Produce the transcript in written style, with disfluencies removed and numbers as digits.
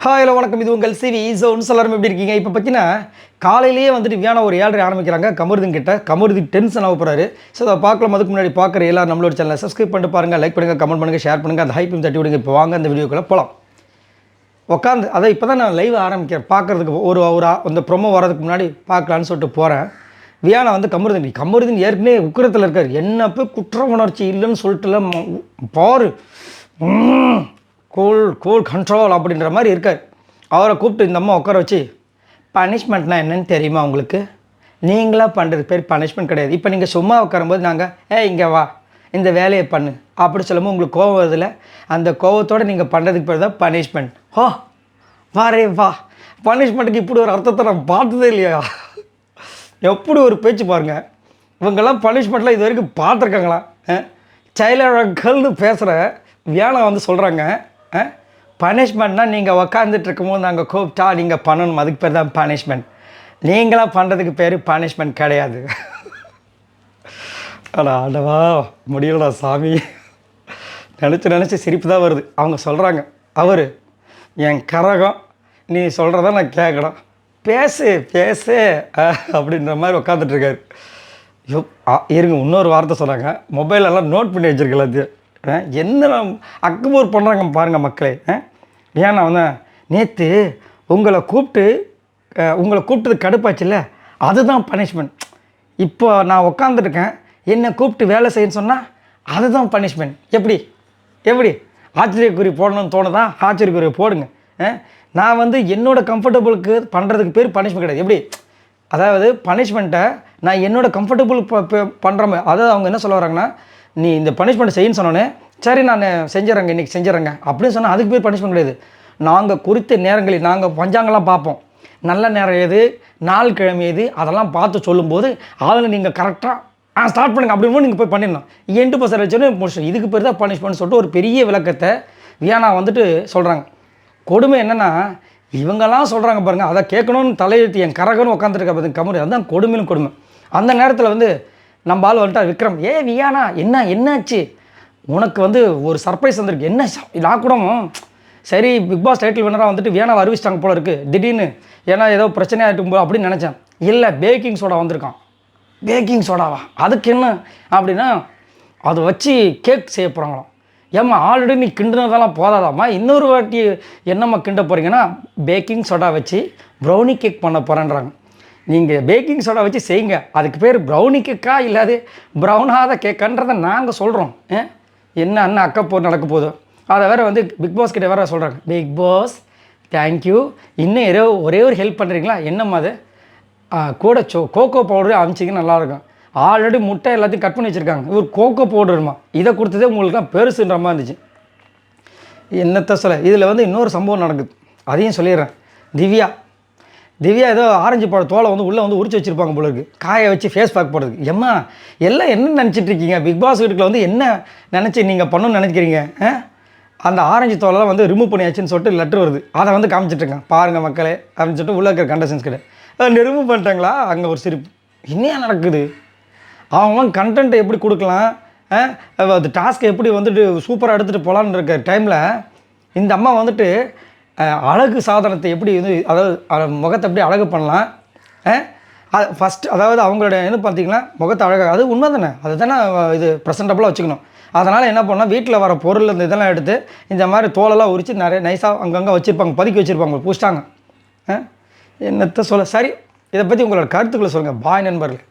Hi hello வணக்கம். இது உங்கள் சிவி ஜோன்ஸ். எல்லாரும் எப்படி இருக்கீங்க? இப்போ பார்த்தீங்கன்னா காலையிலேயே வந்துட்டு வியானா ஒரு 7:30 ஆரம்பிக்கிறாங்க. கமருதீன் கிட்ட கமருதீன் டென்ஷன் ஆக போகிறாரு. ஸோ அதை பார்க்கலாம். அதுக்கு முன்னாடி பார்க்குற எல்லாரும் நம்மளோட சேனலை சப்ஸ்கிரைப் பண்ணிட்டு பாருங்கள், லைக் பண்ணுங்கள், கமெண்ட் பண்ணுங்கள், ஷேர் பண்ணுங்கள், அந்த ஹைப்பையும் தட்டி விடுங்க. இப்போ வாங்க அந்த வீடியோக்குள்ளே போகலாம். உட்காந்து அதை இப்போ தான் நான் லைவ் ஆரம்பிக்கிறேன் பார்க்குறதுக்கு. ஒரு அந்த ப்ரொமோ வரதுக்கு முன்னாடி பார்க்கலான்னு சொல்லிட்டு போகிறேன். வியானா வந்து கமருதீன் ஏற்கனவே உக்கிரத்தில் இருக்கார். என்ன போய் குற்ற உணர்ச்சி இல்லைன்னு சொல்லிட்டுலாம் பாரு கூல் கண்ட்ரோல் அப்படின்ற மாதிரி இருக்கார். அவரை கூப்பிட்டு இந்த அம்மா உட்கார வச்சு, பனிஷ்மெண்ட்னா என்னன்னு தெரியுமா உங்களுக்கு? நீங்களாக பண்ணுறது பேர் பனிஷ்மெண்ட் கிடையாது. இப்போ நீங்கள் சும்மா உட்காரும்போது நாங்கள் இங்கே வா இந்த வேலையை பண்ணு அப்படி சொல்லும்போது உங்களுக்கு கோவம் வருதில்ல, அந்த கோவத்தோடு நீங்கள் பண்ணுறதுக்கு பேர் தான் பனிஷ்மெண்ட். வாரே வா. பனிஷ்மெண்ட்டுக்கு இப்படி ஒரு அர்த்தத்தை நான் பார்த்ததே இல்லையா? எப்படி ஒரு பேச்சு பாருங்கள். இவங்கெல்லாம் பனிஷ்மெண்ட்லாம் இது வரைக்கும் பார்த்துருக்காங்களா? சைல்டுன்னு பேசுகிற வியானா வந்து சொல்கிறாங்க, பனிஷ்மெண்ட்னால் நீங்கள் உக்காந்துட்டு இருக்கும்போது நாங்கள் கூப்பிட்டா நீங்கள் பண்ணணும், அதுக்கு பேர் தான் பனிஷ்மெண்ட். நீங்களாம் பண்ணுறதுக்கு பேர் பனிஷ்மெண்ட் கிடையாது. ஆடவா முடியலடா சாமி. நினச்சி சிரிப்பு தான் வருது. அவங்க சொல்கிறாங்க, அவர் என் கரகம், நீ சொல்கிறத நான் கேட்கணும், பேசு அப்படின்ற மாதிரி உட்காந்துட்ருக்காரு. இருங்க, இன்னொரு வார்த்தை சொல்கிறாங்க, மொபைலெல்லாம் நோட் பண்ணி வச்சுருக்கல. அது என்ன அக்குபோர் பண்ணுறாங்க பாருங்கள் மக்களே. ஏன்னா வந்து நேற்று உங்களை கூப்பிட்டது கடுப்பாச்சுல்ல, அதுதான் பனிஷ்மெண்ட். இப்போ நான் உட்காந்துருக்கேன், என்னை கூப்பிட்டு வேலை செய்யணும்னு சொன்னால் அதுதான் பனிஷ்மெண்ட். எப்படி ஆச்சரியக்குறி போடணும்னு தோணுதா? ஆச்சரியக்குறி போடுங்க. நான் வந்து என்னோடய கம்ஃபர்டபுளுக்கு பண்ணுறதுக்கு பேர் பனிஷ்மெண்ட் கிடையாது. எப்படி? அதாவது பனிஷ்மெண்ட்டை நான் என்னோடய கம்ஃபர்டபுள் பண்ணுற மாதிரி, அதாவது அவங்க என்ன சொல்ல வராங்கன்னா, நீ இந்த பனிஷ்மெண்ட் செய்யணும்னு சொன்னோன்னே சரி நான் செஞ்சிடறேங்க, இன்றைக்கி செஞ்சிடறேங்க அப்படின்னு சொன்னால் அதுக்கு பேர் பனிஷ்மெண்ட் கிடையாது. நாங்கள் குறித்த நேரங்களில் நாங்கள் பஞ்சாங்கெல்லாம் பார்ப்போம். நல்ல நேரம் எது, நாள் கிழமை எது, அதெல்லாம் பார்த்து சொல்லும்போது அதில் நீங்கள் கரெக்டாக ஸ்டார்ட் பண்ணுங்கள் அப்படின்னு நீங்கள் போய் பண்ணிடணும். 8% வச்சோன்னே முடிச்சு, இதுக்கு பேர் தான் பனிஷ்மெண்ட் சொல்லிட்டு ஒரு பெரிய விளக்கத்தை வியானா வந்துட்டு சொல்கிறாங்க. கொடுமை என்னென்னா, இவங்கெல்லாம் சொல்கிறாங்க பாருங்கள், அதை கேட்கணும்னு தலையெழுத்து என் கரகன்னு உட்காந்துருக்க பார்த்து கமுடி, அதுதான் கொடுமையிலும் கொடுமை. அந்த நேரத்தில் வந்து நம்ம ஆள் வந்துட்டார் விக்ரம். வியானா என்னாச்சு உனக்கு? வந்து ஒரு சர்ப்ரைஸ் வந்திருக்கு. என்ன? நான் கூட சரி பிக் பாஸ் டைட்டில் வினராக வந்துட்டு வியானாவை அறிவிச்சிட்டாங்க போல இருக்குது திடீர்னு, ஏன்னா ஏதோ பிரச்சனையாகிட்டும் போல அப்படின்னு நினச்சேன். இல்லை, பேக்கிங் சோடா வந்திருக்கான். பேக்கிங் சோடாவா? அதுக்கு என்ன அப்படின்னா, அதை வச்சு கேக் செய்ய போகிறாங்களாம். ஏம்மா ஆல்ரெடி நீ கிண்டுனதெல்லாம் போதாதாம்மா, இன்னொரு வாட்டி என்னம்மா கிண்ட போகிறீங்கன்னா, பேக்கிங் சோடா வச்சு ப்ரௌனி கேக் பண்ண போகிறேன்றாங்க. நீங்கள் பேக்கிங் சோடா வச்சு செய்யுங்க, அதுக்கு பேர் ப்ரௌனி கேக்கா இல்லாது ப்ரௌனாத கேக்கான்றதை நாங்கள் சொல்கிறோம். என்ன அண்ணன் அக்கப்போர் நடக்க போதும். அதை வேறு வந்து பிக் பாஸ் கிட்டே வேறு சொல்கிறாங்க, பிக் பாஸ் தேங்க்யூ, இன்னும் ஒரே ஒரு ஹெல்ப் பண்ணுறீங்களா? என்னம்மா அது? கூட கோகோ பவுடரு அமிச்சிங்கன்னா நல்லாயிருக்கும். ஆல்ரெடி முட்டை எல்லாத்தையும் கட் பண்ணி வச்சுருக்காங்க, இவர் கோகோ பவுடருமா இதை கொடுத்ததே உங்களுக்குலாம் பெருசுன்ற மாதிரி இருந்துச்சு. என்னத்தை சொல்ல, இதில் வந்து இன்னொரு சம்பவம் நடக்குது, அதையும் சொல்லிடுறேன். திவ்யா ஏதோ ஆரஞ்சு பழ தோலை வந்து உள்ளே வந்து உரிச்சு வச்சுருப்பாங்க போல இருக்குது, காய வச்சு ஃபேஸ் பேக் போடுறதுக்கு. எம்மா எல்லாம் என்ன நினச்சிட்ருக்கீங்க? பிக் பாஸ் வீட்டுக்குள்ள வந்து என்ன நினச்சி நீங்கள் பண்ணணும்னு நினைக்கிறீங்க? அந்த ஆரஞ்சு தோலெல்லாம் வந்து ரிமூவ் பண்ணியாச்சுன்னு சொல்லிட்டு லெட்டர் வருது, அதை வந்து காமிச்சிட்ருக்கேன் பாருங்கள் மக்களே அப்படின்னு சொல்லிட்டு உள்ளே இருக்கிற கண்டஸ்டன்ஸ் கிட்ட ரிமூவ் பண்ணிட்டாங்களா? அங்கே ஒரு சிரிப்பு. என்ன நடக்குது? அவங்களாம் கண்டென்ட்டை எப்படி கொடுக்கலாம், அது டாஸ்க்கை எப்படி வந்துட்டு சூப்பராக எடுத்துகிட்டு போகலான்னு இருக்க டைமில் இந்த அம்மா வந்துட்டு அழகு சாதனத்தை எப்படி வந்து, அதாவது முகத்தை எப்படி அழகு பண்ணலாம், அது ஃபஸ்ட்டு, அதாவது அவங்களோட என்ன பார்த்தீங்கன்னா முகத்தை அழகாக, அது உண்மை தானே, அது தானே இது ப்ரெசென்டபுளாக வச்சுக்கணும். அதனால் என்ன பண்ணால் வீட்டில் வர பொருள் இந்த இதெல்லாம் எடுத்து இந்த மாதிரி தோலெல்லாம் உரித்து நிறைய நைஸாக அங்கங்கே வச்சுருப்பாங்க, பதுக்கி வச்சுருப்பாங்க, பூச்சிட்டாங்க. என்னத்தை சொல்ல? சரி, இதை பற்றி உங்களோட கருத்துக்களை சொல்லுங்கள். பாய் நண்பர்கள்.